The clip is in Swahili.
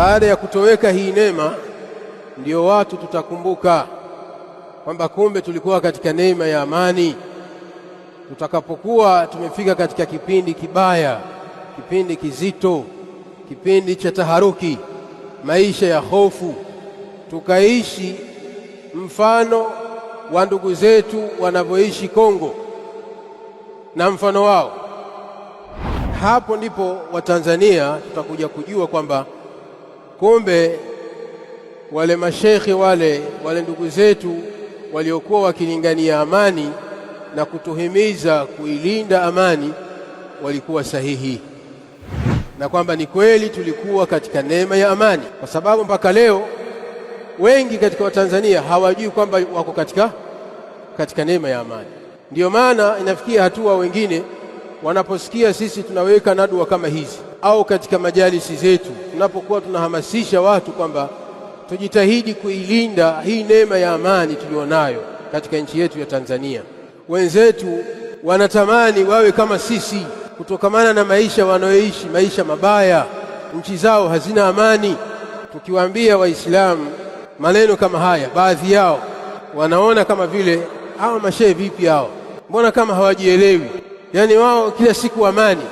Baada ya kutoweka hii neema, ndio watu tutakumbuka kwamba kumbe tulikuwa katika neema ya amani. Tutakapokuwa tumefika katika kipindi kibaya, kipindi kizito, kipindi cha taharuki, maisha ya hofu, tukaishi mfano wa ndugu zetu wanavyoishi Kongo na mfano wao, hapo ndipo Watanzania tutakuja kujua kwamba kumbe wale mashekhi wale ndugu zetu waliokuwa wakilingania amani na kutuhimiza kuilinda amani walikuwa sahihi, na kwamba ni kweli tulikuwa katika neema ya amani, kwa sababu mpaka leo wengi katika Watanzania hawajui kwamba wako katika neema ya amani. Ndiyo maana inafikia hatua wengine wanaposikia sisi tunaweka nadwa kama hizi au katika majalisi zetu tunapokuwa tunahamasisha watu kwamba tujitahidi kuilinda hii neema ya amani tulionayo katika nchi yetu ya Tanzania, wenzetu wanatamani wawe kama sisi kutokamana na maisha wanayoishi, maisha mabaya, nchi zao hazina amani. Tukiwaambia Waislamu maneno kama haya, baadhi yao wanaona kama vile hawa mashehe vipi hao, mbona kama hawajielewi, yani wao kila siku amani.